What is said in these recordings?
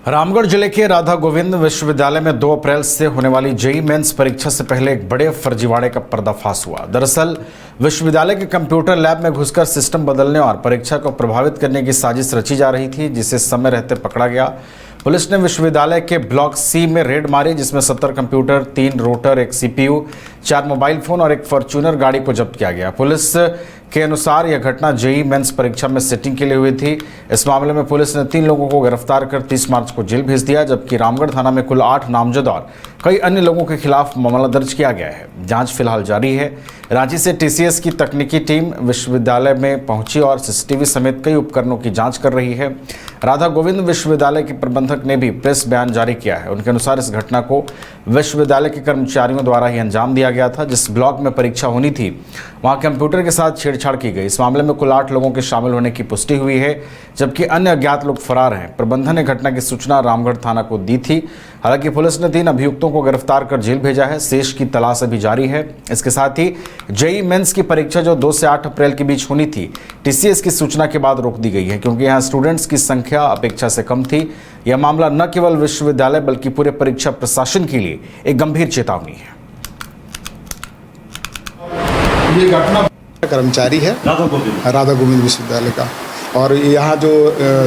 रामगढ़ जिले के राधा गोविंद विश्वविद्यालय में 2 अप्रैल से होने वाली जेईई मेंस परीक्षा से पहले एक बड़े फर्जीवाड़े का पर्दाफाश हुआ। दरअसल विश्वविद्यालय के कंप्यूटर लैब में घुसकर सिस्टम बदलने और परीक्षा को प्रभावित करने की साजिश रची जा रही थी, जिसे समय रहते पकड़ा गया। पुलिस ने विश्वविद्यालय के ब्लॉक सी में रेड मारी, जिसमें 70 computer, 3 rotor, 1 CPU, 4 mobile phone और 1 फॉर्च्यूनर गाड़ी को जब्त किया गया। पुलिस के अनुसार यह घटना जेईई मेंस परीक्षा में सेटिंग के लिए हुई थी। इस मामले में पुलिस ने 3 लोगों को गिरफ्तार कर 30 मार्च को जेल भेज दिया, जबकि रामगढ़ थाना में कुल 8 नामजद और कई अन्य लोगों के खिलाफ मामला दर्ज किया गया है। जांच फिलहाल जारी है। रांची से टीसीएस की तकनीकी टीम विश्वविद्यालय में पहुंची और सीसीटीवी समेत कई उपकरणों की जांच कर रही है। राधा गोविंद विश्वविद्यालय के प्रबंधक ने भी प्रेस बयान जारी किया है। उनके अनुसार इस घटना को विश्वविद्यालय के कर्मचारियों द्वारा ही अंजाम दिया गया था। जिस ब्लॉक में परीक्षा होनी थी वहां कंप्यूटर के साथ छेड़छाड़ की गई। इस मामले में कुल 8 लोगों के शामिल होने की पुष्टि हुई है, जबकि अन्य अज्ञात लोग फरार हैं। प्रबंधन ने घटना की सूचना रामगढ़ थाना को दी थी। हालांकि पुलिस ने 3 अभियुक्तों को गिरफ्तार कर जेल भेजा है। शेष की तलाश अभी जारी है। इसके साथ ही जेईई मेंस की परीक्षा जो 2 से 8 अप्रैल के बीच होनी थी, टीसीएस की सूचना के बाद रोक दी गई है, क्योंकि यहाँ स्टूडेंट्स की संख्या अपेक्षा से कम थी। यह मामला न केवल विश्वविद्यालय बल्कि पूरे परीक्षा प्रशासन के लिए एक गंभीर चेतावनी है। ये घटना कर्मचारी है राधा गोविंद विश्वविद्यालय का, और यहाँ जो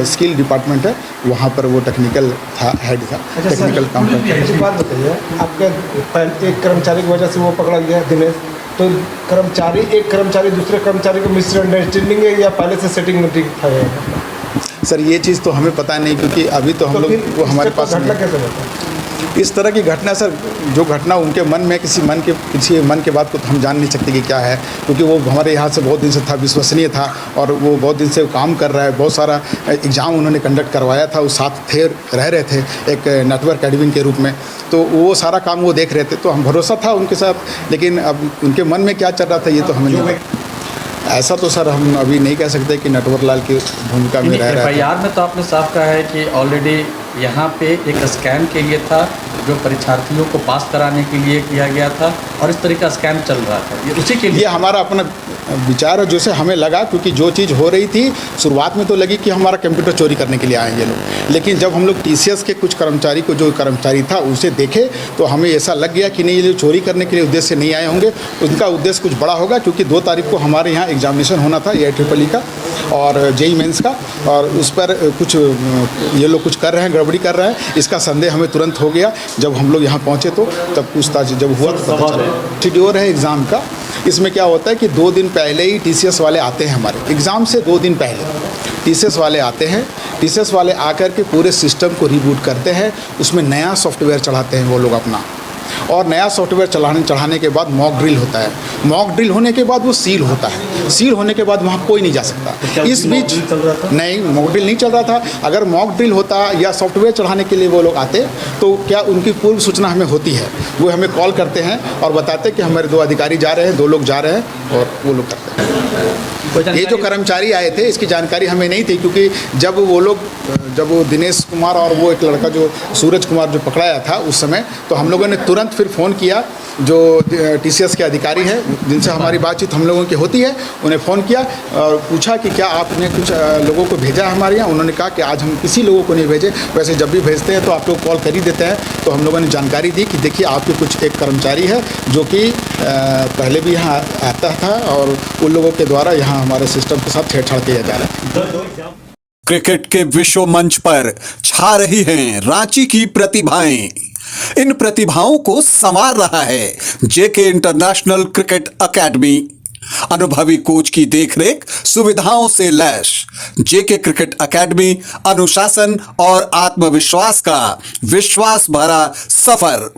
स्किल डिपार्टमेंट है वहाँ पर वो टेक्निकल था, हेड था। टेक्निकल काम करता है। एक बात बताइए, आपके एक कर्मचारी की वजह से वो पकड़ा गया दिनेश, तो एक कर्मचारी दूसरे कर्मचारी को मिसअंडरस्टैंडिंग है या पहले से सेटिंग में ठीक था? सर ये चीज़ तो हमें पता नहीं, क्योंकि अभी तो हम लोग वो हमारे पास घटना कैसे होता? इस तरह की घटना सर, जो घटना उनके मन में किसी मन के बात को तो हम जान नहीं सकते कि क्या है, क्योंकि वो हमारे यहाँ से बहुत दिन से था, विश्वसनीय था, और वो बहुत दिन से काम कर रहा है। बहुत सारा एग्ज़ाम उन्होंने कंडक्ट करवाया था, वो साथ थे, रह रहे थे एक नेटवर्क एडमिन के रूप में, तो वो सारा काम वो देख रहे थे, तो हम भरोसा था उनके साथ। लेकिन अब उनके मन में क्या चल रहा था ये तो हमें नहीं। ऐसा तो सर हम अभी नहीं कह सकते कि नटवर लाल की भूमिका में रह रहा है। एफआईआर में तो आपने साफ कहा है कि ऑलरेडी यहाँ पे एक स्कैम के लिए था, जो परीक्षार्थियों को पास कराने के लिए किया गया था, और इस तरह का स्कैम चल रहा था। ये उसी के लिए ये हमारा अपना विचार है, जैसे हमें लगा, क्योंकि जो चीज़ हो रही थी शुरुआत में तो लगी कि हमारा कंप्यूटर चोरी करने के लिए आए ये लोग, लेकिन जब हम लोग टीसीएस के कुछ कर्मचारी को, जो कर्मचारी था उसे देखे, तो हमें ऐसा लग गया कि नहीं, ये चोरी करने के लिए उद्देश्य से नहीं आए होंगे, उनका उद्देश्य कुछ बड़ा होगा। क्योंकि 2 तारीख को हमारे यहाँ एग्जामिनेशन होना था AIEEE का और जेईई मेंस का, और उस पर कुछ ये लोग कुछ कर रहे हैं, गड़बड़ी कर रहे हैं, इसका संदेह हमें तुरंत हो गया। जब हम लोग यहाँ पहुँचे तो तब पूछताछ जब हुआ तो पता चला शेड्यूल है एग्ज़ाम का। इसमें क्या होता है कि 2 दिन पहले ही टीसीएस वाले आते हैं, हमारे एग्ज़ाम से 2 दिन पहले टीसीएस वाले आते हैं। टीसीएस वाले आकर के पूरे सिस्टम को रिबूट करते हैं, उसमें नया सॉफ्टवेयर चढ़ाते हैं वो लोग अपना, और नया सॉफ्टवेयर चढ़ाने के बाद मॉक ड्रिल होता है। मॉक ड्रिल होने के बाद वो सील होता है। सील होने के बाद वहाँ कोई नहीं जा सकता। इस बीच नहीं, मॉक ड्रिल नहीं चल रहा था। अगर मॉक ड्रिल होता या सॉफ्टवेयर चढ़ाने के लिए वो लोग आते, तो क्या उनकी पूर्व सूचना हमें होती है, वो हमें कॉल करते हैं और बताते कि हमारे 2 अधिकारी जा रहे हैं, 2 लोग जा रहे हैं, और वो लोग करते हैं। ये जो कर्मचारी आए थे इसकी जानकारी हमें नहीं थी, क्योंकि जब वो दिनेश कुमार और वो एक लड़का जो सूरज कुमार जो पकड़ाया था उस समय, तो हम लोगों ने तुरंत फिर फ़ोन किया, जो टीसीएस के अधिकारी हैं जिनसे हमारी बातचीत हम लोगों की होती है, उन्हें फ़ोन किया और पूछा कि क्या आपने कुछ लोगों को भेजा हमारे यहाँ। उन्होंने कहा कि आज हम किसी लोगों को नहीं भेजे, वैसे जब भी भेजते हैं तो आप लोग कॉल कर ही देते हैं। तो हम लोगों ने जानकारी दी कि देखिए आपके कुछ एक कर्मचारी है जो कि पहले भी यहाँ आता था, और उन लोगों के द्वारा यहाँ हमारे सिस्टम के साथ छेड़छाड़ किया जा रहा है। क्रिकेट के विश्व मंच पर छा रही हैं रांची की प्रतिभाएं। इन प्रतिभाओं को संवार रहा है जेके इंटरनेशनल क्रिकेट एकेडमी। अनुभवी कोच की देखरेख, सुविधाओं से लैस जेके क्रिकेट एकेडमी अनुशासन और आत्मविश्वास का विश्वास भरा सफर।